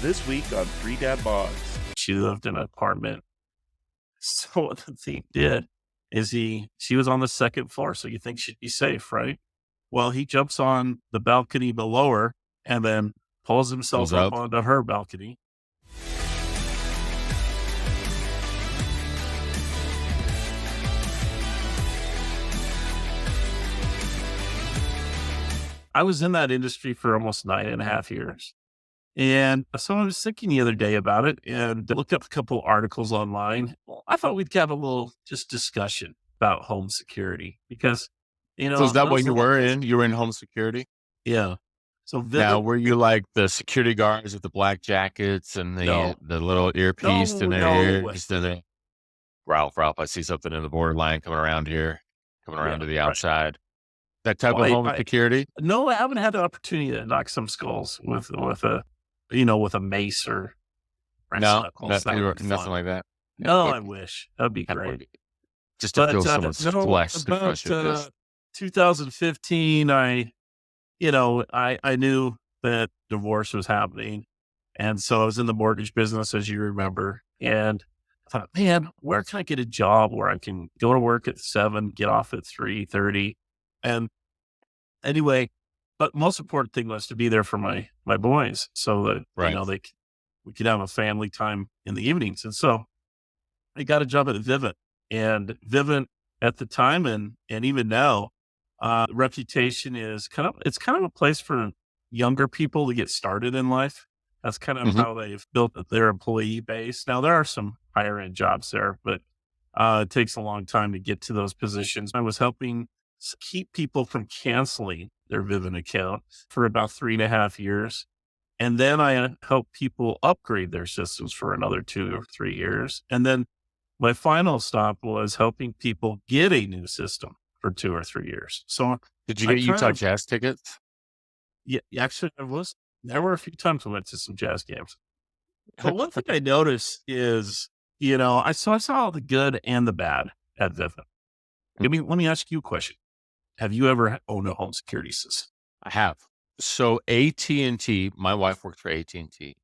This week on Three Dad Bods. She lived in an apartment. So what the thief did is she was on the second floor, so you think she'd be safe, right? Well, he jumps on the balcony below her and then pulls himself Pulls up up. onto her balcony. I was in that industry for almost 9.5 years. And so I was thinking the other day about it and looked up a couple articles online. Well, I thought we'd have a little just discussion about home security because, So is that what those you little were things- in? You were in home security? Yeah. So Now, were you like the security guards with the black jackets and No. the little earpiece in their No. ears? And then, Ralph, I see something in the borderline coming around here, coming around to the right. outside. That type Well, of home I- security? No, I haven't had the opportunity to knock some skulls with a mace or brass No, knuckles. That would be nothing fun. like that. No, But I wish. That'd be kind of great. would be- just to feel someone's flesh to crush your fist. 2015, I knew that divorce was happening. And so I was in the mortgage business, as you remember. And I thought, man, where can I get a job where I can go to work at 7, get off at 3:30? And anyway, but most important thing was to be there for my boys so that, Right. we could have a family time in the evenings. And so I got a job at Vivint. And Vivint at the time and even now, reputation is it's kind of a place for younger people to get started in life. That's kind of Mhm. how they've built their employee base. Now there are some higher end jobs there, but it takes a long time to get to those positions. I was helping keep people from canceling their Vivint account for about 3.5 years. And then I helped people upgrade their systems for another 2 or 3 years. And then my final stop was helping people get a new system for 2 or 3 years. So Did you I get kind Utah of- Jazz tickets? yeah, actually, there were a few times I went to some jazz games. But one thing I noticed is, I saw all the good and the bad at Vivint. Let me ask you a question. Have you ever owned a home security system? I have. So AT&T, my wife works for AT&T,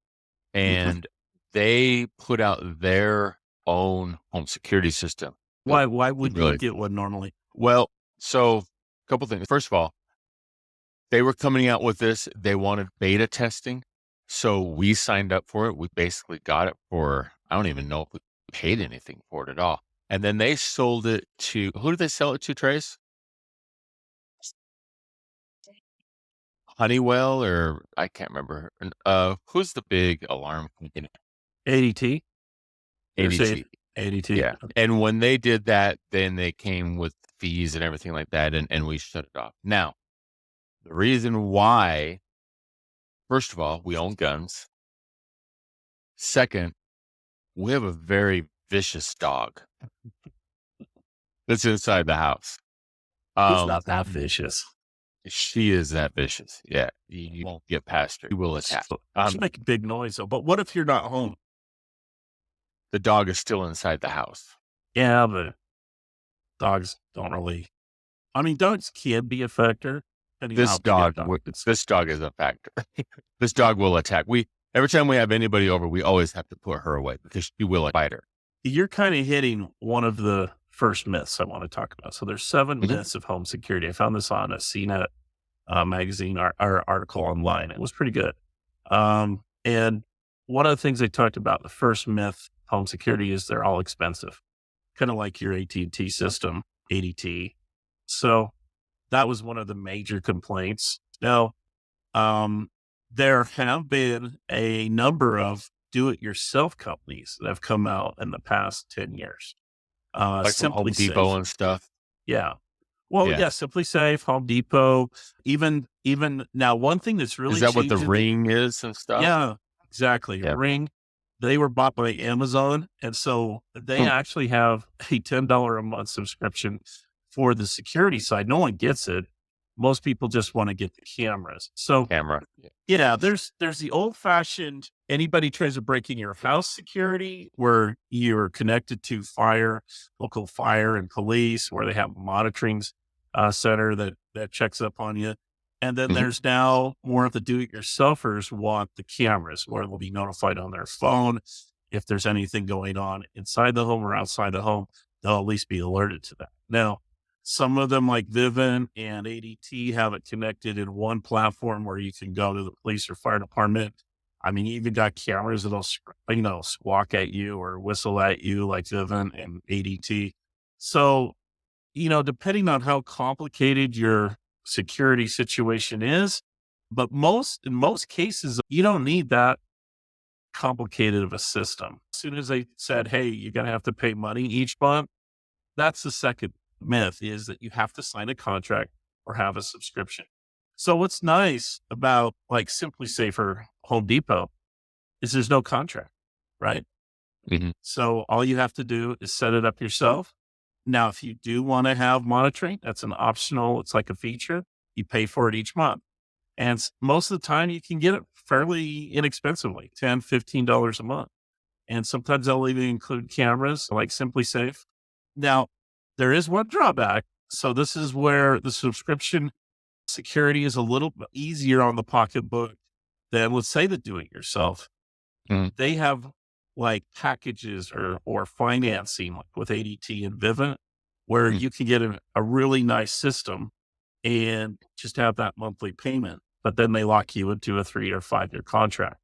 and they put out their own home security system. Why would you Really? get one normally? Well, so a couple things. First of all, they were coming out with this. They wanted beta testing. So we signed up for it. We basically got it for, I don't even know if we paid anything for it at all. And then they sold it to, who did they sell it to, Trace? Honeywell, or I can't remember. Who's the big alarm company? ADT? You're saying ADT. ADT. Yeah. And when they did that, then they came with fees and everything like that, and we shut it off. Now, the reason why, first of all, we own guns. Second, we have a very vicious dog that's inside the house. It's not that vicious. She is that vicious. Yeah. You won't get past her. She will attack. She make a big noise though. But what if you're not home? The dog is still inside the house. Yeah, but dogs don't really. I mean, dogs can be a factor. depending on This how big a dog, it's- this dog is a factor. This dog will attack. Every time we have anybody over, we always have to put her away because she will bite her. You're kind of hitting one of the first myths I want to talk about. So there's 7 Mhm. myths of home security. I found this on a CNET magazine or article online. It was pretty good. And one of the things they talked about, the first myth, home security, is they're all expensive, kind of like your AT&T system, ADT. So that was one of the major complaints. Now, there have been a number of do-it-yourself companies that have come out in the past 10 years. Like from Home Simply Depot Safe. and stuff. Yeah. Well, Yeah. yeah, Simply Safe, Home Depot, even now, one thing that's really Is that what the changed Ring is and stuff? yeah, exactly. Yeah. Ring, they were bought by Amazon. And so they actually have a $10 a month subscription for the security side. No one gets it. Most people just want to get the cameras. So Camera. yeah, there's the old fashioned, anybody tries to break in your house security where you're connected to local fire and police, where they have a monitoring center that checks up on you. And then Mhm. there's now more of the do-it-yourselfers want the cameras where they'll be notified on their phone if there's anything going on inside the home or outside the home. They'll at least be alerted to that. Now, some of them like Vivint and ADT have it connected in one platform where you can go to the police or fire department. I mean, you even got cameras that'll, squawk at you or whistle at you like Vivint and ADT. So, depending on how complicated your security situation is, but in most cases, you don't need that complicated of a system. As soon as they said, hey, you're going to have to pay money each month, that's the second myth, is that you have to sign a contract or have a subscription. So what's nice about like Simply Safer Home Depot is there's no contract, right? Mhm. So all you have to do is set it up yourself. Now, if you do want to have monitoring, that's an optional, it's like a feature. You pay for it each month. And most of the time you can get it fairly inexpensively, $10, $15 a month. And sometimes they'll even include cameras like Simply Safe. Now, there is one drawback. So this is where the subscription security is a little bit easier on the pocketbook than, let's say, the do-it-yourself. Mhm. They have like packages or financing like with ADT and Vivint, where Mm. you can get a really nice system and just have that monthly payment, but then they lock you into a 3 or 5 year contract.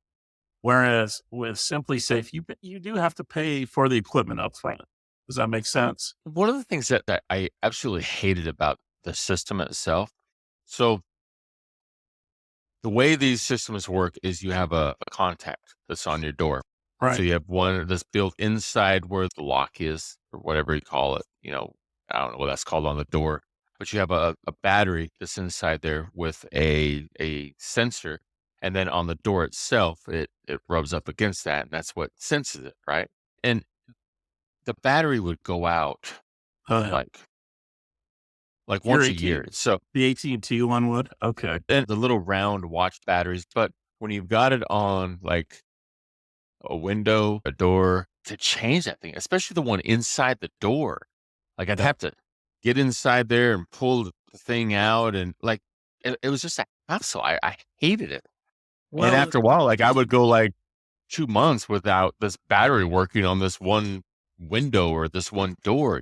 Whereas with Simply Safe, you do have to pay for the equipment upfront. Does that make sense? One of the things that I absolutely hated about the system itself. So the way these systems work is you have a contact that's on your door. So Right. you have one that's built inside where the lock is, or whatever you call it. I don't know what that's called on the door, but you have a battery that's inside there with a sensor. And then on the door itself, it rubs up against that. And that's what senses it, right? And the battery would go out Yeah. like Your once a AT, year. So the AT&T one would? Okay. and the little round watch batteries, but when you've got it on like a window, a door, to change that thing, especially the one inside the door, like I'd Yeah. have to get inside there and pull the thing out, and like it was just a hassle. I hated it. And Well, after a while, like I would go like 2 months without this battery working on this one window or this one door.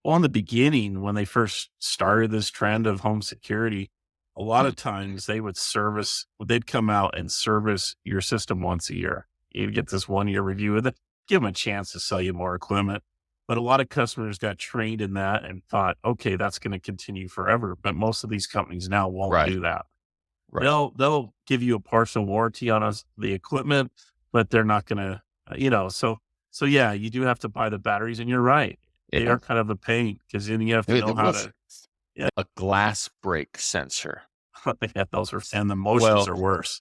in the beginning, when they first started this trend of home security, a lot Mm. of times they'd come out and service your system once a year. You'd get this 1 year review of it, give them a chance to sell you more equipment. But a lot of customers got trained in that and thought, okay, that's going to continue forever. But most of these companies now won't Right, do that. right. They'll give you a partial warranty on the equipment, but they're not going to, so yeah, you do have to buy the batteries, and you're right. They Yeah. are kind of a pain because then you have to It know how was to, yeah, a glass break sensor. yeah, and the motions Well, are worse.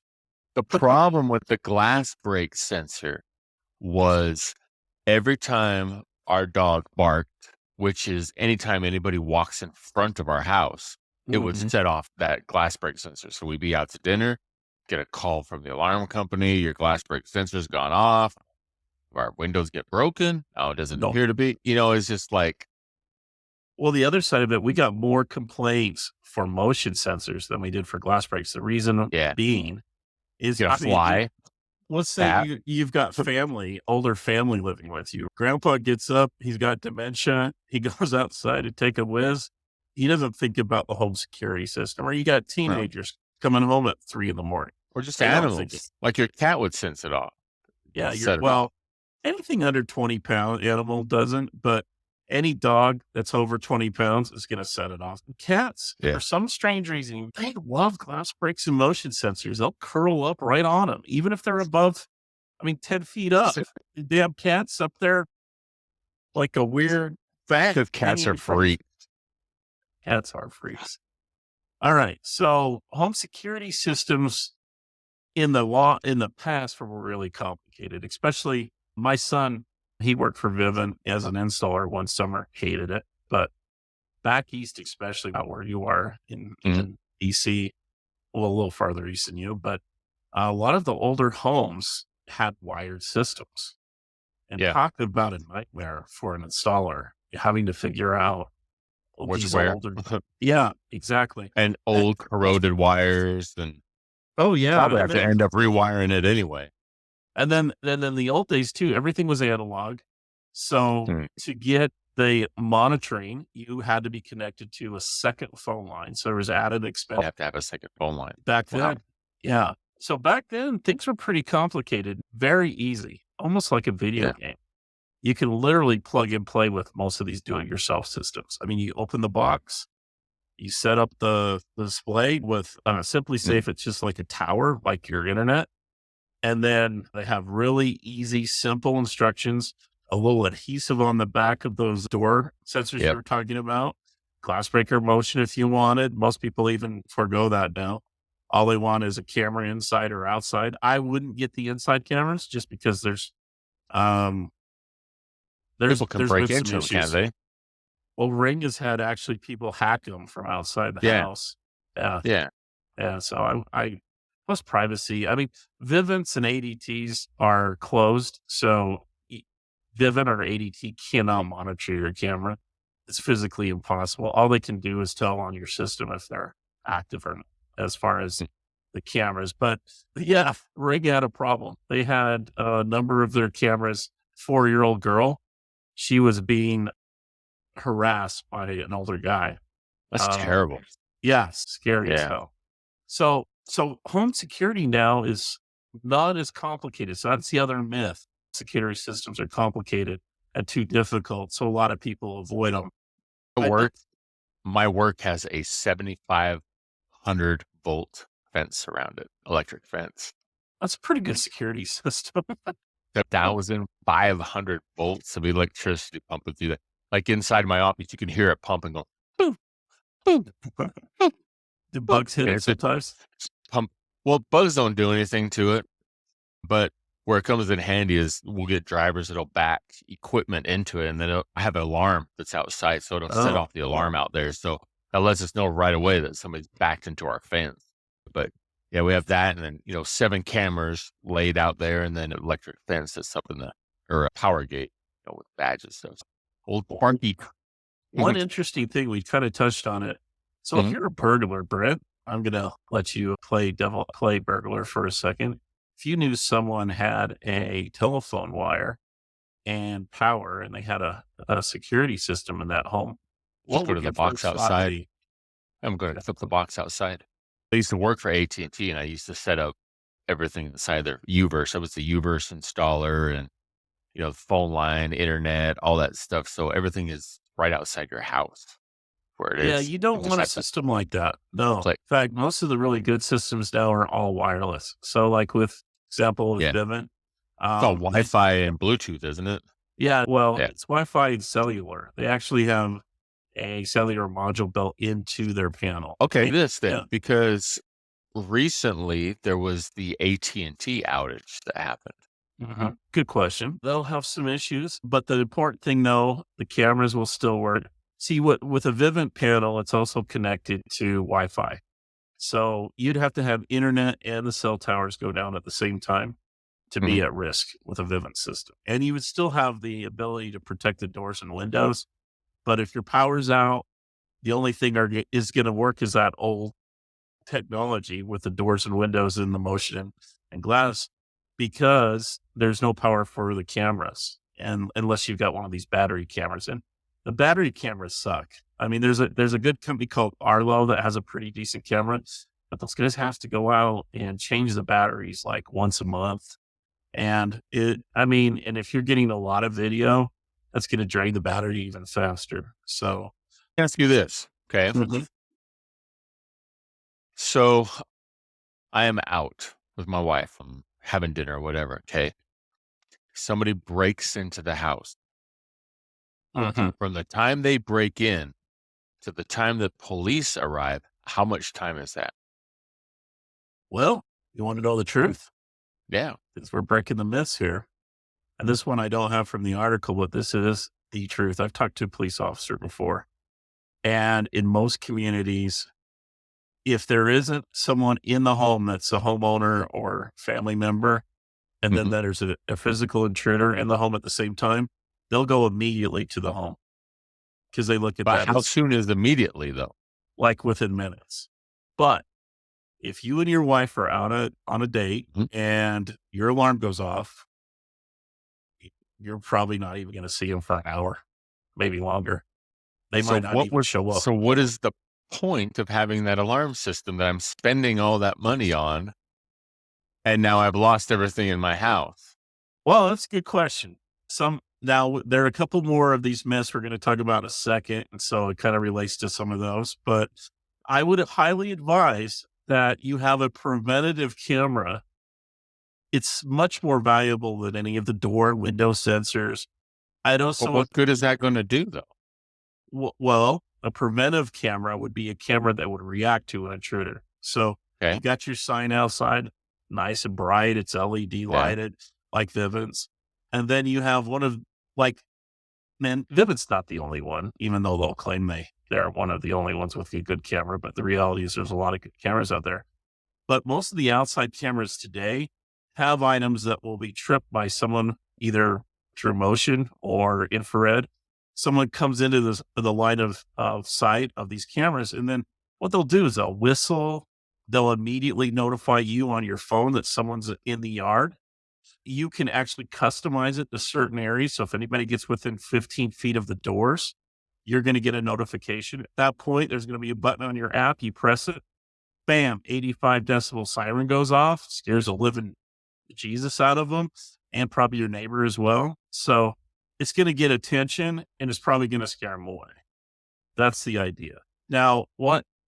the problem with the glass break sensor was every time our dog barked, which is anytime anybody walks in front of our house, it would Mhm. set off that glass break sensor. So we'd be out to dinner, get a call from the alarm company, your glass break sensor's gone off, our windows get broken. Oh, it doesn't No. appear to be. It's just like, Well, the other side of it, we got more complaints for motion sensors than we did for glass breaks. The reason yeah, being is, get a I mean, fly, let's say bat. you've got older family living with you. Grandpa gets up, he's got dementia. He goes outside to take a whiz. He doesn't think about the home security system. Or you got No, teenagers coming home at 3 a.m. or just They don't think animals. Like your cat would sense it off, Yeah, set it off. anything under 20 pound animal doesn't, but any dog that's over 20 pounds is going to set it off. And cats, Yeah. for some strange reason, they love glass breaks and motion sensors. They'll curl up right on them, even if they're above, 10 feet up. The damn cats up there like a weird fat. Because cats are free. Cats are freaks. All right. So home security systems in the past were really complicated, especially my son. He worked for Vivint as an installer one summer, hated it. But back east, especially out where you are in DC, well, a little farther east than you, but a lot of the older homes had wired systems. And Yeah. talk about a nightmare for an installer, having to figure out What's these where? older. Yeah, exactly. And And- old corroded wires, and oh yeah. probably have to end up rewiring it anyway. And then the old days too, everything was analog. So Hmm. to get the monitoring, you had to be connected to a second phone line. So there was added expense You have to have a second phone line. back Wow. then. Yeah. So back then things were pretty complicated, very easy, almost like a video Yeah. game. You can literally plug and play with most of these do-it-yourself systems. I mean, you open the box, you set up the display with Simply Safe. It's just like a tower, like your internet. And then they have really easy, simple instructions, a little adhesive on the back of those door sensors you Yep. were talking about, glass breaker motion if you wanted. Most people even forego that now. All they want is a camera inside or outside. I wouldn't get the inside cameras just because there's People can break been into some them, can't issues. they? Well, Ring has had actually people hack them from outside the Yeah. house. Yeah. Yeah. Yeah. So I plus privacy. I mean, Vivint and ADTs are closed. So Vivint or ADT cannot monitor your camera. It's physically impossible. All they can do is tell on your system if they're active or not, as far as the cameras. But yeah, Ring had a problem. They had a number of their cameras, 4-year-old girl. She was being harassed by an older guy. That's terrible. Yeah, scary as Yeah. hell. So home security now is not as complicated. So that's the other myth. Security systems are complicated and too difficult. So a lot of people avoid them. My work has a 7,500 volt fence around it, electric fence. That's a pretty good security system. 1,500 volts of electricity pumping through that. Like inside my office, you can hear it pumping, go boom, boom, boom. Do bugs hit And it it's a sometimes? pump. Well, bugs don't do anything to it, but where it comes in handy is we'll get drivers that'll back equipment into it, and then I have an alarm that's outside, so it'll set Oh. off the alarm out there. So that lets us know right away that somebody's backed into our fence. But yeah, we have that, and then 7 cameras laid out there, and then an electric fence that's up in or a power gate with badges. So it's old Barky. One interesting thing, we kind of touched on it. So if you're a burglar, Brent, I'm going to let you play burglar for a second. If you knew someone had a telephone wire and power and they had a security system in that home, Just go would to the your box first thought outside. be? I'm going to flip the box outside. I used to work for AT&T, and I used to set up everything inside their Uverse. I was the Uverse installer, and phone line, internet, all that stuff. So everything is right outside your house where it is. Yeah, you don't just want a have to system like that. No. click. In fact, most of the really good systems now are all wireless. So like with example with Yeah. Vivint. It's all Wi-Fi and Bluetooth, isn't it? Yeah, well, Yeah. it's Wi-Fi and cellular. They actually have a cellular module built into their panel. Okay, this then, Yeah. because recently there was the AT&T outage that happened. Good question. They'll have some issues, but the important thing, though, the cameras will still work. See, with a Vivint panel, it's also connected to Wi-Fi. So you'd have to have internet and the cell towers go down at the same time to be at risk with a Vivint system. And you would still have the ability to protect the doors and windows. But if your power's out, the only thing is going to work is that old technology with the doors and windows and the motion and glass, because there's no power for the cameras, and unless you've got one of these battery cameras. And the battery cameras suck. I mean, there's a good company called Arlo that has a pretty decent camera, but those guys have to go out and change the batteries like once a month. And and if you're getting a lot of video, that's going to drain the battery even faster. So Let me ask you this, okay? Mhm. So I am out with my wife. I'm having dinner or whatever, okay? Somebody breaks into the house. From the time they break in to the time the police arrive, how much time is that? Well, you want to know the truth? Yeah. Because we're breaking the myths here. And this one I don't have from the article, but this is the truth. I've talked to a police officer before. And in most communities, if there isn't someone in the home that's a homeowner or family member, and then there's a physical intruder in the home at the same time, they'll go immediately to the home. because they look at But that how as soon is immediately though? like within minutes. But if you and your wife are out on a date Mhm. and your alarm goes off, you're probably not even going to see them for an hour, maybe longer. They might not even show up. So what is the point of having that alarm system that I'm spending all that money on, and now I've lost everything in my house? Well, that's a good question. Now there are a couple more of these myths we're going to talk about in a second, and so it kind of relates to some of those. But I would highly advise that you have a preventative camera. It's much more valuable than any of the door and window sensors. I know But someone. what good is that going to do though? Well, a preventive camera would be a camera that would react to an intruder. So Okay. you got your sign outside, nice and bright. It's LED lighted, like Vivint's. And then you have one of man, Vivint's not the only one, even though they'll claim they're one of the only ones with a good camera. But the reality is there's a lot of good cameras out there. But most of the outside cameras today have items that will be tripped by someone either through motion or infrared. Someone comes into the line of sight of these cameras, and then what they'll do is they'll whistle. They'll immediately notify you on your phone that someone's in the yard. You can actually customize it to certain areas. So if anybody gets within 15 feet of the doors, you're going to get a notification. At that point, there's going to be a button on your app. You press it, bam, 85 decibel siren goes off, scares the living Jesus out of them, and probably your neighbor as well. So it's going to get attention, and it's probably going to scare them away. That's the idea. Now,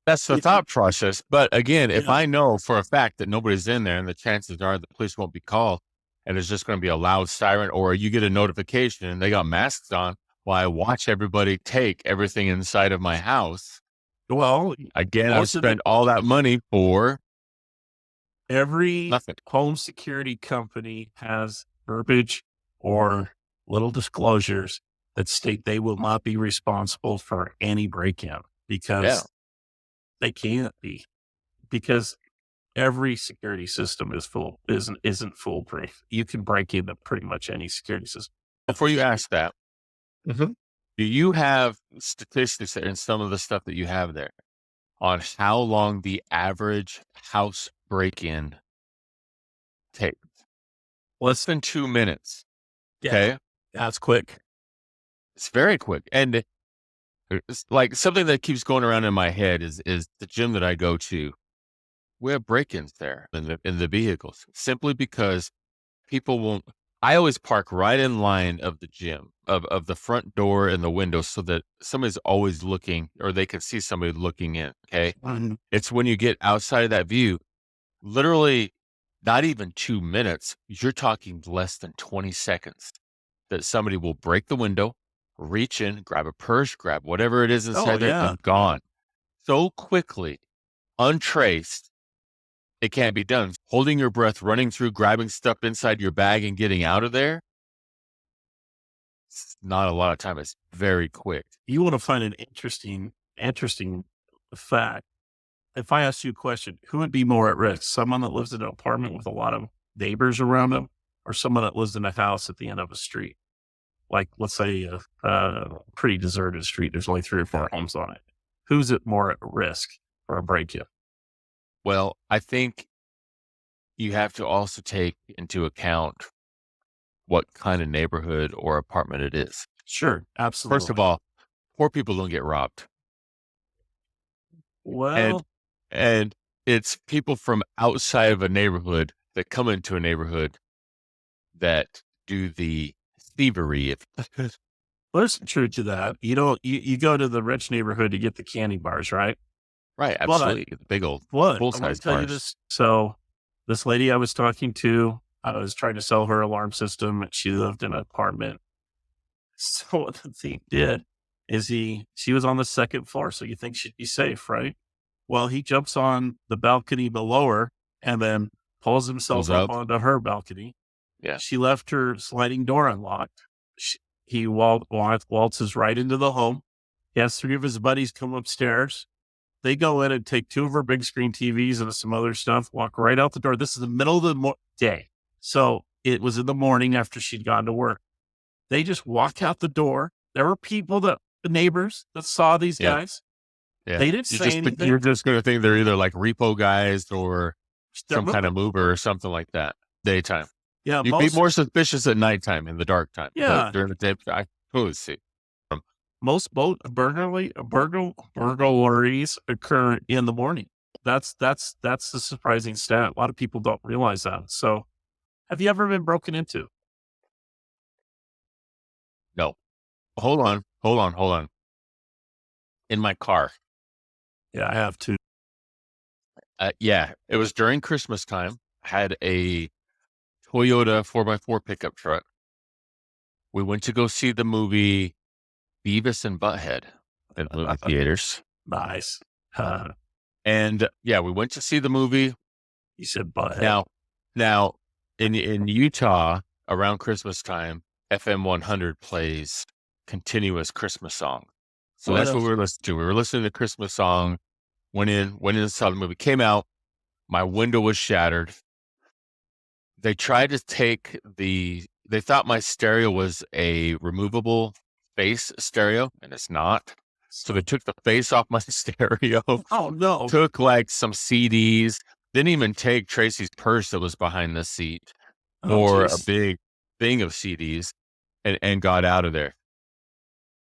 That's the thought process. But again, if Yeah. I know for a fact that nobody's in there and the chances are the police won't be called and there's just going to be a loud siren, or you get a notification and they got masks on while I watch everybody take everything inside of my house, Well, again, I've most of the- spent all that money for every nothing. home security company has verbiage or little disclosures that state they will not be responsible for any break-in because they can't be, because every security system isn't foolproof. You can break into pretty much any security system. Before you ask that, Mhm. do you have statistics in some of the stuff that you have there on how long the average house break-in takes? Less than 2 minutes. Yeah, Okay. that's quick. It's very quick. And it's like something that keeps going around in my head is the gym that I go to. We have break-ins there in the vehicles simply because people won't. I always park right in line of the gym, of the front door and the window, so that somebody's always looking, or they can see somebody looking in. Okay. Mhm. It's when you get outside of that view, literally not even 2 minutes, you're talking less than 20 seconds that somebody will break the window, reach in, grab a purse, grab whatever it is inside there, yeah. and gone. So quickly, untraced, it can't be done. Holding your breath, running through, grabbing stuff inside your bag and getting out of there, it's not a lot of time. It's very quick. You want to find an interesting fact. If I asked you a question, who would be more at risk? Someone that lives in an apartment with a lot of neighbors around them, or someone that lives in a house at the end of a street? Like, let's say a pretty deserted street. There's only 3 or 4 homes on it. Who's it more at risk for a break-in? Well, I think you have to also take into account what kind of neighborhood or apartment it is. Sure, absolutely. First of all, poor people don't get robbed. well, And it's people from outside of a neighborhood that come into a neighborhood that do the thievery. there's some truth to that. You go to the rich neighborhood to get the candy bars, right? Right, Well, absolutely. The big old What? full I'm going size to tell you bars. this. So, this lady I was talking to, I was trying to sell her alarm system. And she lived in an apartment. So, what the thief did is she was on the 2nd floor. So, you think she'd be safe, right? Well, he jumps on the balcony below her and then pulls himself Pulls up up. onto her balcony. Yeah. She left her sliding door unlocked. He waltzes right into the home. He has 3 of his buddies come upstairs. They go in and take 2 of her big screen TVs and some other stuff, walk right out the door. This is the middle of the day. So it was in the morning after she'd gone to work. They just walk out the door. There were people that the neighbors that saw these Yeah. guys. Yeah. They didn't say anything. You're just going to think they're either like repo guys or They're some kind of moving. mover or something like that. Daytime. Yeah, You'd be more suspicious at nighttime in the dark time. Yeah. But during the day, I totally see. Most burglaries occur in the morning. That's the surprising stat. A lot of people don't realize that. So, have you ever been broken into? No. Hold on. In my car. Yeah, I have too. Yeah, it was during Christmas time. I had a Toyota 4x4 pickup truck. We went to go see the movie Beavis and Butthead in movie theaters. Nice. And yeah, we went to see the movie. You said butthead. Now in Utah around Christmas time, FM 100 plays continuous Christmas song. So that's what we were listening to. We were listening to Christmas song. Went in, saw the movie. Came out. My window was shattered. They tried to take they thought my stereo was a removable face stereo, and it's not. So they took the face off my stereo. Oh no! Took like some CDs. Didn't even take Tracy's purse that was behind the seat, or a big thing of CDs, and got out of there.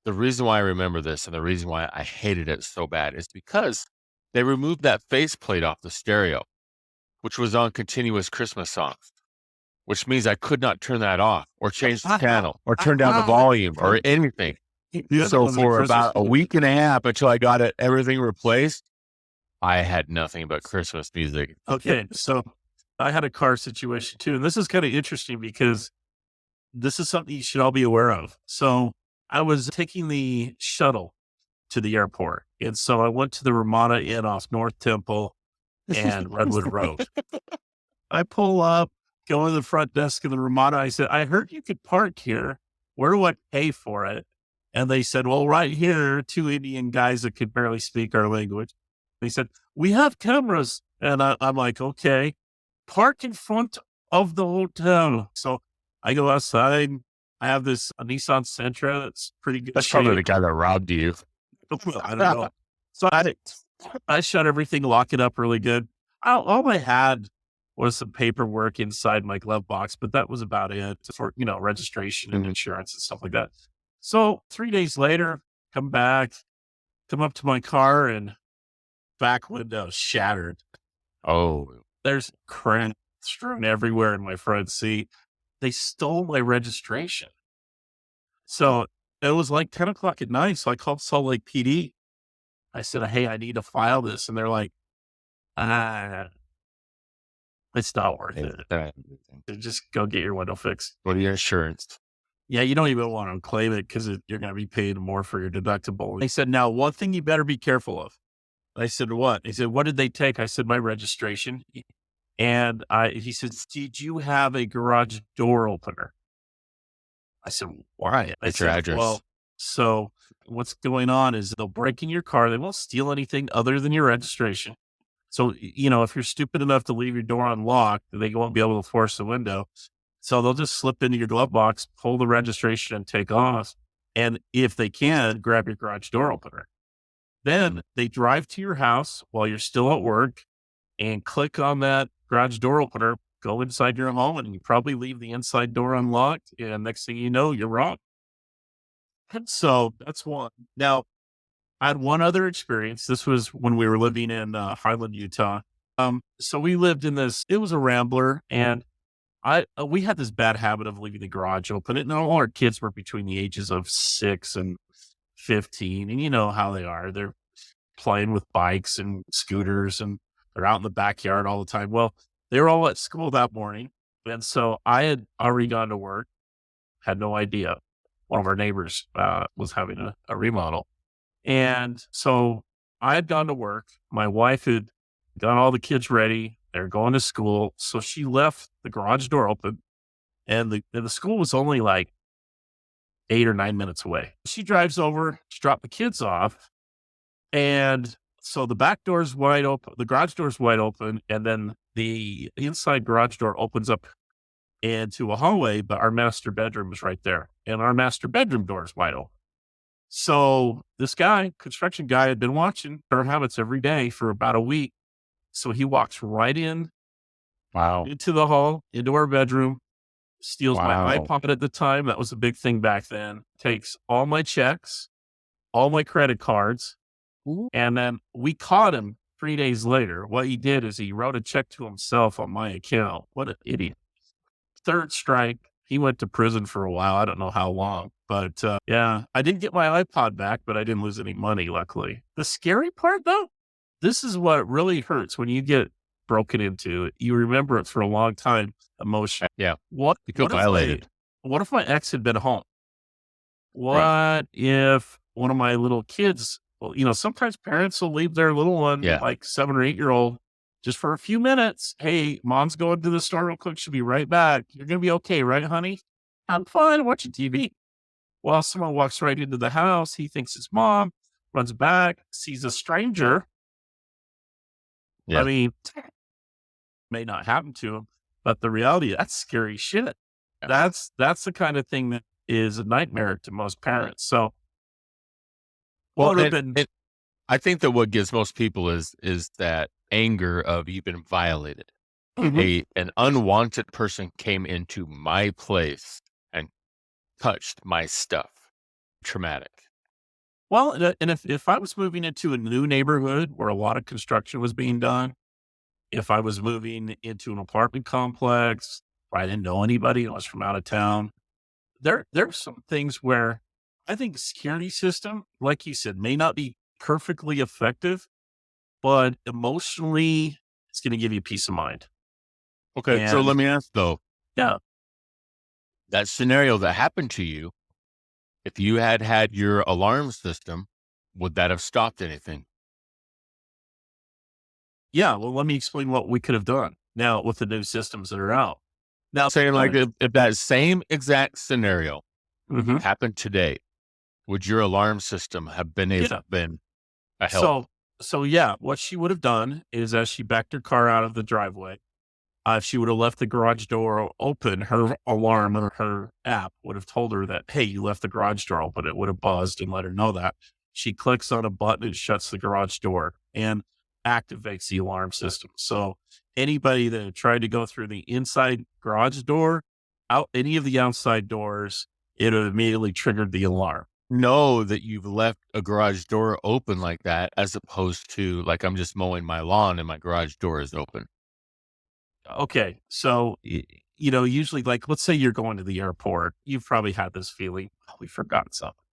The reason why I remember this and the reason why I hated it so bad is because they removed that faceplate off the stereo, which was on continuous Christmas songs, which means I could not turn that off or change the channel or turn down the volume or anything. So for about a week and a half until I got everything replaced, I had nothing but Christmas music. Okay, so I had a car situation too, and this is kind of interesting because this is something you should all be aware of. So I was taking the shuttle to the airport, and so I went to the Ramada Inn off North Temple and Redwood Road. I pull up, go to the front desk of the Ramada. I said, I heard you could park here. Where do I pay for it? And they said, well, right here, two Indian guys that could barely speak our language. They said, we have cameras. And I'm like, okay, park in front of the hotel. So I go outside. I have this Nissan Sentra that's pretty good. That's probably the guy that robbed you. I don't know. So I shut everything, lock it up really good. All I had was some paperwork inside my glove box, but that was about it for, registration and insurance and stuff like that. So 3 days later, come up to my car and back window shattered. Oh, there's crap strewn everywhere in my front seat. They stole my registration. So it was like 10 o'clock at night. So I called Salt Lake PD. I said, hey, I need to file this. And they're like, it's not worth it. Just go get your window fixed. Go to your insurance. Yeah, you don't even want to claim it because you're going to be paying more for your deductible. They said, now, one thing you better be careful of. I said, what? He said, what did they take? I said, my registration. And he said, did you have a garage door opener? I said, why? That's your address. Well, so what's going on is they'll break in your car. They won't steal anything other than your registration. So, if you're stupid enough to leave your door unlocked, they won't be able to force the window. So they'll just slip into your glove box, pull the registration and take off. And if they can, grab your garage door opener. Then they drive to your house while you're still at work and click on that garage door opener, go inside your home, and you probably leave the inside door unlocked. And next thing you know, you're wrong. And so that's one. Now, I had one other experience. This was when we were living in Highland, Utah. So we lived in this, it was a Rambler, and we had this bad habit of leaving the garage open. And all our kids were between the ages of 6 and 15. And you know how they are. They're playing with bikes and scooters, and they're out in the backyard all the time. Well, they were all at school that morning. And so I had already gone to work, had no idea. One of our neighbors was having a remodel. And so I had gone to work. My wife had got all the kids ready. They're going to school. So she left the garage door open, and the school was only like 8 or 9 minutes away. She drives over to drop the kids off. And so the back door's wide open, the garage door's wide open, and then the inside garage door opens up into a hallway, but our master bedroom is right there. And our master bedroom door is wide open. So this guy, construction guy, had been watching her habits every day for about a week. So he walks right in Wow. into the hall, into our bedroom, steals my Wow. iPod at the time. That was a big thing back then. Takes all my checks, all my credit cards. Ooh. And then we caught him 3 days later. What he did is he wrote a check to himself on my account. What an idiot. Third strike. He went to prison for a while. I don't know how long, but yeah, I didn't get my iPod back, but I didn't lose any money, luckily. The scary part though, this is what really hurts when you get broken into. You remember it for a long time, emotion. Yeah. What, You feel what if violated. what if my ex had been home? Right. What if one of my little kids, well, sometimes parents will leave their little one, Yeah. like 7 or 8-year-old, just for a few minutes. Hey, mom's going to the store real quick. She'll be right back. You're going to be okay, right, honey? I'm fine watching TV. Well, someone walks right into the house. He thinks it's mom, runs back, sees a stranger. I Yeah. mean, may not happen to him, but the reality, that's scary shit. Yeah. That's the kind of thing that is a nightmare to most parents. So, Well, would have been, I think that what gets most people is that anger of you've been violated. Mhm. An unwanted person came into my place and touched my stuff. Traumatic. Well, and if I was moving into a new neighborhood where a lot of construction was being done, if I was moving into an apartment complex, where I didn't know anybody and I was from out of town, there's some things where I think the security system, like you said, may not be perfectly effective, but emotionally, it's going to give you peace of mind. Okay, so And let me ask though, yeah, that scenario that happened to you, if you had your alarm system, would that have stopped anything? yeah. Well, let me explain what we could have done now with the new systems that are out. Now, Saying like if that same exact scenario Mhm. happened today, would your alarm system have Yeah. been a help? So yeah, what she would have done is as she backed her car out of the driveway, if she would have left the garage door open, her alarm or her app would have told her that, hey, you left the garage door open. It would have buzzed and let her know that. She clicks on a button and shuts the garage door and activates the alarm system. So anybody that tried to go through the inside garage door, out any of the outside doors, it would have immediately triggered the alarm. Know that you've left a garage door open like that, as opposed to like I'm just mowing my lawn and my garage door is open. Okay. So, usually, like, let's say you're going to the airport. You've probably had this feeling, oh, we forgot something.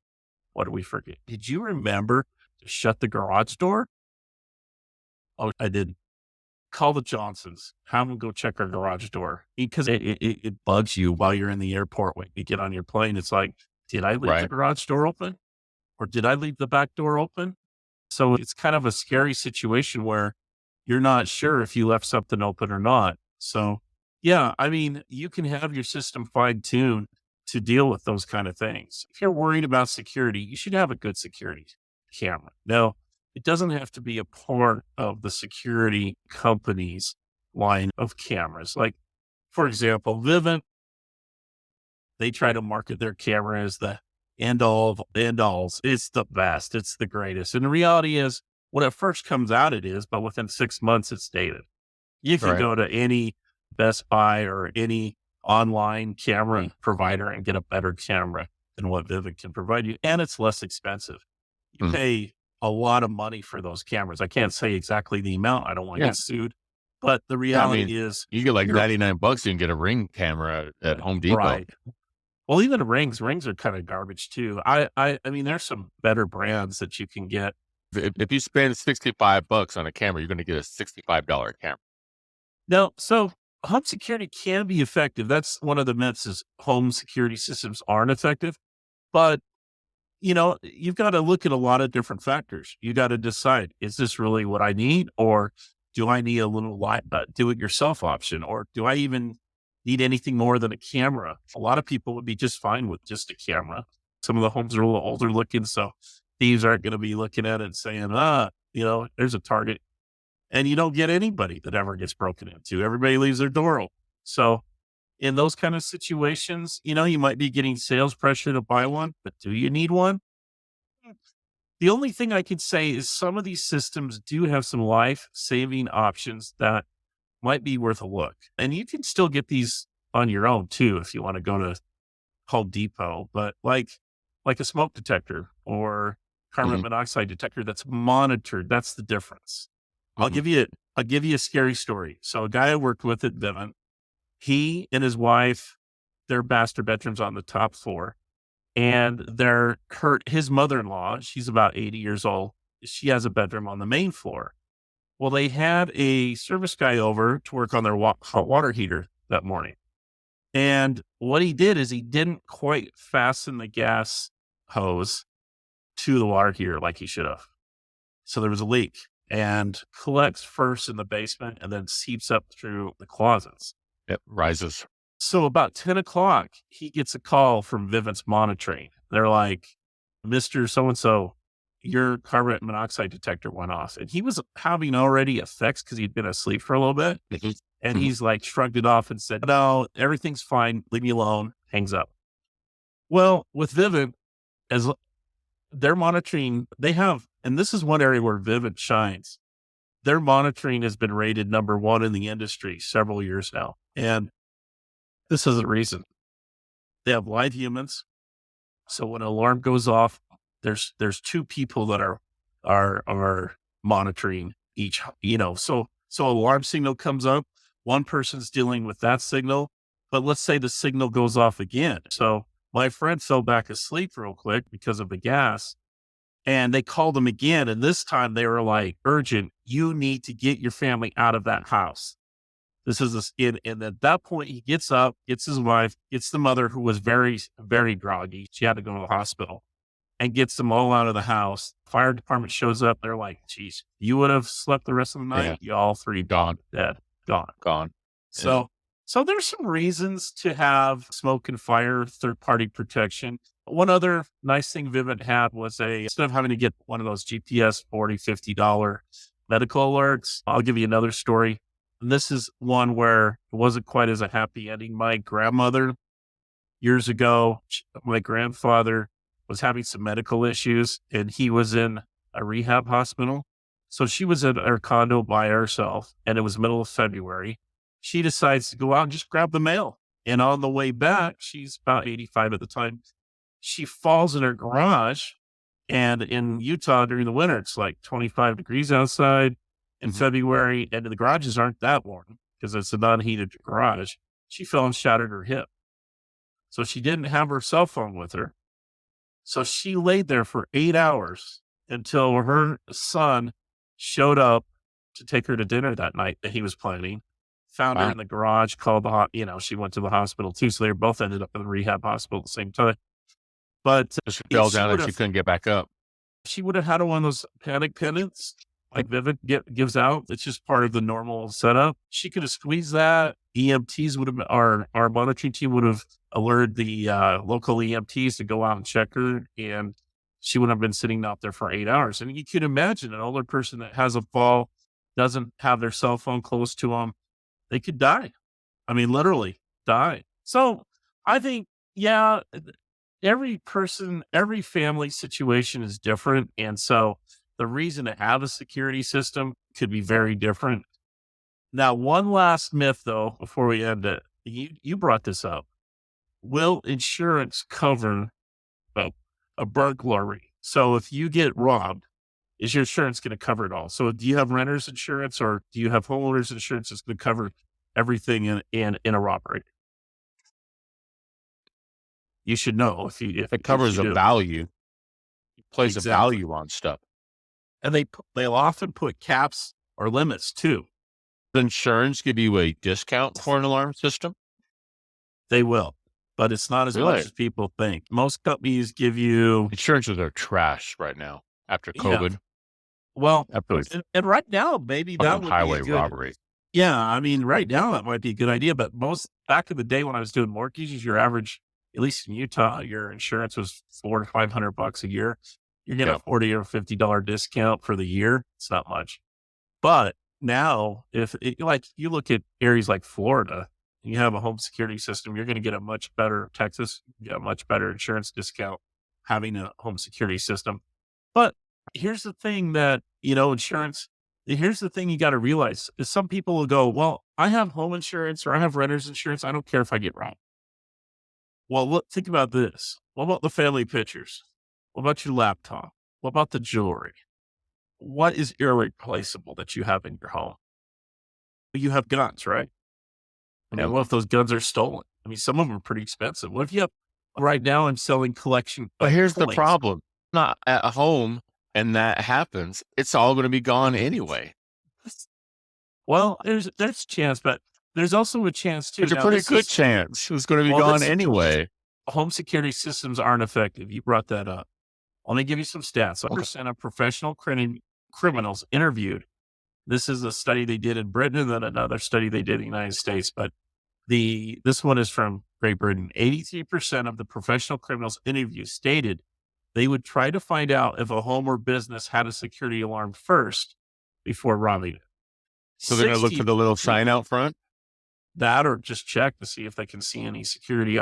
What did we forget? Did you remember to shut the garage door? Oh, I didn't. Call the Johnsons. Have them go check our garage door because it bugs you while you're in the airport when you get on your plane. It's like, did I leave the Right. garage door open or did I leave the back door open? So it's kind of a scary situation where you're not sure if you left something open or not. So, yeah, I mean, you can have your system fine tuned to deal with those kind of things. If you're worried about security, you should have a good security camera. Now, it doesn't have to be a part of the security company's line of cameras. Like, for example, Vivint, they try to market their camera as the end all of end alls. It's the best. It's the greatest. And the reality is, when it first comes out, it is, but within 6 months, it's dated. You can Right. go to any Best Buy or any online camera provider and get a better camera than what Vivint can provide you. And it's less expensive. You Mm. pay a lot of money for those cameras. I can't say exactly the amount. I don't want to Yeah. get sued. But the Yeah, I mean, reality is, you get like you're 99 bucks, you can get a Ring camera at Home Depot. right. Well, even the rings are kind of garbage too. I mean, there's some better brands that you can get. If you spend 65 bucks on a camera, you're going to get a $65 camera. Now, so home security can be effective. That's one of the myths is home security systems aren't effective. But, you've got to look at a lot of different factors. You got to decide, is this really what I need? Or do I need a little do it yourself option? Or do I even need anything more than a camera? A lot of people would be just fine with just a camera. Some of the homes are a little older looking, so thieves aren't going to be looking at it and saying, there's a target. And you don't get anybody that ever gets broken into. Everybody leaves their door open. So in those kind of situations, you might be getting sales pressure to buy one, but do you need one? The only thing I could say is some of these systems do have some life-saving options that might be worth a look. And you can still get these on your own too if you want to go to Home Depot, but like a smoke detector or carbon Mhm. monoxide detector that's monitored. That's the difference. I'll Mhm. give you I'll give you a scary story. So a guy I worked with at Vivint, he and his wife, their master bedroom's on the top floor, and his mother-in-law, she's about 80 years old. She has a bedroom on the main floor. Well, they had a service guy over to work on their hot water heater that morning. And what he did is he didn't quite fasten the gas hose to the water heater like he should have. So there was a leak and collects first in the basement and then seeps up through the closets. Yep. Rises. So about 10 o'clock, he gets a call from Vivint's monitoring. They're like, Mr. So-and-so, your carbon monoxide detector went off. And he was having already effects because he'd been asleep for a little bit. Mhm. And Mhm. he's like shrugged it off and said, no, everything's fine. Leave me alone. Hangs up. Well, with Vivint, as they're monitoring, and this is one area where Vivint shines. Their monitoring has been rated number one in the industry several years now. And this is a reason. They have live humans. So when an alarm goes off, there's two people that are monitoring each, so alarm signal comes up, one person's dealing with that signal, but let's say the signal goes off again. So my friend fell back asleep real quick because of the gas, and they called him again, and this time they were like, urgent, you need to get your family out of that house. This is and at that point, he gets up, gets his wife, gets the mother who was very, very groggy. She had to go to the hospital and gets them all out of the house. Fire department shows up. They're like, geez, you would have slept the rest of the night. Yeah. You all three Gone. dead, gone. Gone. So, so there's some reasons to have smoke and fire third party protection. One other nice thing Vivint had was instead of having to get one of those GPS $40, $50 medical alerts, I'll give you another story. And this is one where it wasn't quite as a happy ending. My grandmother, years ago, my grandfather was having some medical issues and he was in a rehab hospital. So she was at her condo by herself and it was middle of February. She decides to go out and just grab the mail. And on the way back, she's about 85 at the time. She falls in her garage. And in Utah during the winter, it's like 25 degrees outside in Mhm. February, and the garages aren't that warm because it's a non-heated garage. She fell and shattered her hip. So she didn't have her cell phone with her. So she laid there for 8 hours until her son showed up to take her to dinner that night that he was planning. Found her Wow. in the garage, called she went to the hospital too. So they both ended up in the rehab hospital at the same time. But So she fell she down would and she have couldn't get back up. she would have had one of those panic pendants like Vivint gives out. It's just part of the normal setup. She could have squeezed that. EMTs would have, our monitoring team would have alerted the local EMTs to go out and check her, and she would have been sitting out there for 8 hours. And you can imagine an older person that has a fall, doesn't have their cell phone close to them, they could die. I mean, literally die. So I think, yeah, every person, every family situation is different. And so the reason to have a security system could be very different. Now, one last myth though, before we end it, you brought this up. Will insurance cover a, a burglary? So if you get robbed, is your insurance going to cover it all? So do you have renter's insurance or do you have homeowner's insurance that's going to cover everything in a robbery? You should know if It covers you a do. value. It places a Exactly. value on stuff. And they'll often put caps or limits too. Does insurance give you a discount for an alarm system? They will, but it's not as much Really? as people think. Most companies give you, Insurances are trash right now after yeah. COVID. Well, After and right now maybe that would be highway a good. robbery. Yeah, I mean, right now that might be a good idea. But back in the day when I was doing mortgages, your average, at least in Utah, your insurance was $400 to $500 a year. You're getting Yeah. a $40 or $50 discount for the year. It's not much. But now, like you look at areas like Florida, and you have a home security system, you're going to get a much better Texas, you get a much better insurance discount having a home security system. But here's the thing that, insurance, here's the thing you got to realize is some people will go, well, I have home insurance or I have renter's insurance. I don't care if I get robbed. Well, look, think about this. What about the family pictures? What about your laptop? What about the jewelry? What is irreplaceable that you have in your home? Well, you have guns, right? I mean, Yep. what if those guns are stolen? I mean, some of them are pretty expensive. What if you have, right now I'm selling collection But of here's the coins. problem. Not at home and that happens, it's all going to be gone anyway. Well, there's a chance, but there's also a chance too. There's a Now, pretty this good is, chance it's going to be well, gone this anyway. home security systems aren't effective. You brought that up. Let me give you some stats. Okay. 1% of professional criminals interviewed. This is a study they did in Britain and then another study they did in the United States. But this one is from Great Britain. 83% of the professional criminals interviewed stated they would try to find out if a home or business had a security alarm first before robbing it. So they're going to look for the little sign out front. That or just check to see if they can see any security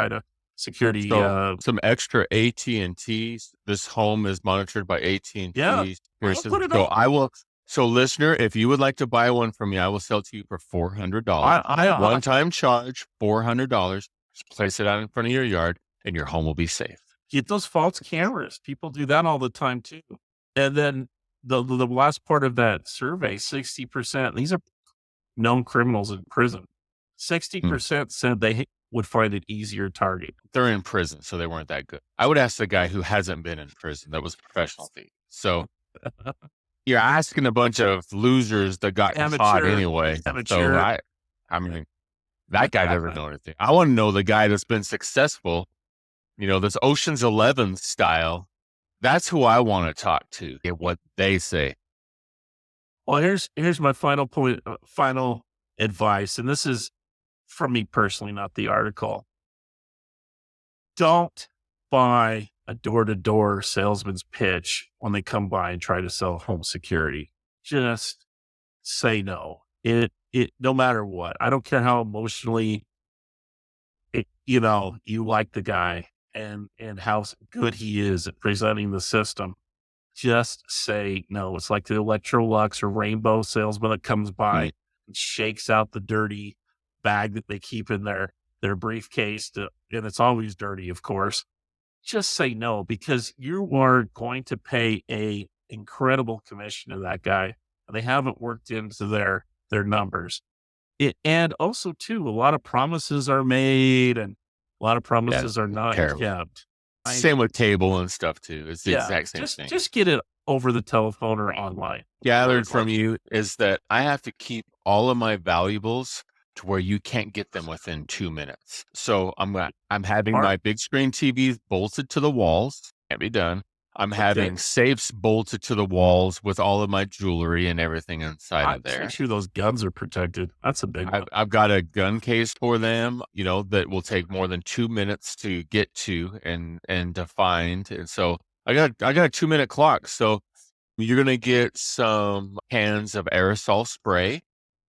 security. So some extra AT&T. This home is monitored by AT&T. Yeah, I'll put it So up. I will. So listener, if you would like to buy one from me, I will sell it to you for $400. One-time charge, $400. Just place it out in front of your yard and your home will be safe. Get those false cameras. People do that all the time too. And then the last part of that survey, 60%, these are known criminals in prison. 60% said they would find it easier to target. They're in prison, so they weren't that good. I would ask the guy who hasn't been in prison. That was a professional thief. So you're asking a bunch of losers that got caught anyway. So I mean, that guy doesn't know anything. I want to know the guy that's been successful. This Ocean's 11 style. That's who I want to talk to. Get what they say. Well, here's my final point, final advice, and this is from me personally, not the article. Don't buy a door-to-door salesman's pitch when they come by and try to sell home security. Just say no. It no matter what. I don't care how emotionally you like the guy and how good he is at presenting the system. Just say no. It's like the Electrolux or Rainbow salesman that comes by and shakes out the dirty bag that they keep in their briefcase, and it's always dirty, of course. Just say no, because you are going to pay a incredible commission to that guy. They haven't worked into their numbers. And also, too, a lot of promises are made and a lot of promises are not kept. Same with cable and stuff, too. It's the exact same thing. Just get it over the telephone or online. Gathered from you is that I have to keep all of my valuables to where you can't get them within 2 minutes. So I'm having my big screen TVs bolted to the walls. Can't be done. I'm having safes bolted to the walls with all of my jewelry and everything inside of there. Make sure those guns are protected. That's a big one. I've got a gun case for them, that will take more than 2 minutes to get to and to find. And so I got a 2-minute clock. So you're going to get some cans of aerosol spray.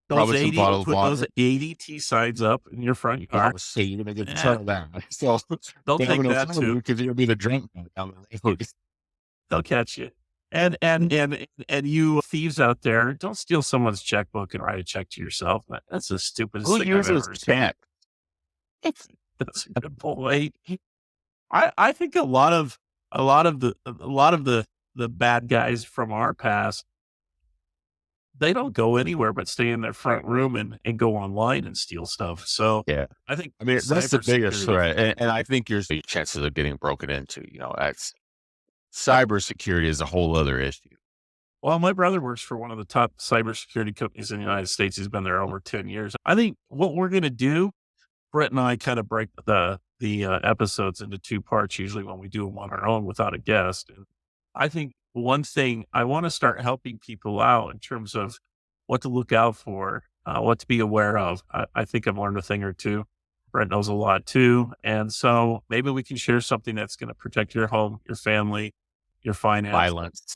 Those those ADT signs up in your front yard. So you're going to get some of that. So they'll take that too. Because you'll be the drunk down the They'll catch you. And you thieves out there, don't steal someone's checkbook and write a check to yourself. That's the stupidest thing I've ever seen. That's a good point. I think a lot of the bad guys from our past, they don't go anywhere but stay in their front room and go online and steal stuff. So yeah, I think that's the biggest threat. And I think your chances of getting broken into, that's cybersecurity is a whole other issue. Well, my brother works for one of the top cybersecurity companies in the United States. He's been there over 10 years. I think what we're going to do, Brett and I kind of break the episodes into 2 parts, usually when we do them on our own without a guest. And I think one thing I want to start helping people out in terms of what to look out for, what to be aware of. I think I've learned a thing or two. Brett knows a lot too. And so maybe we can share something that's going to protect your home, your family, your finances. Violence.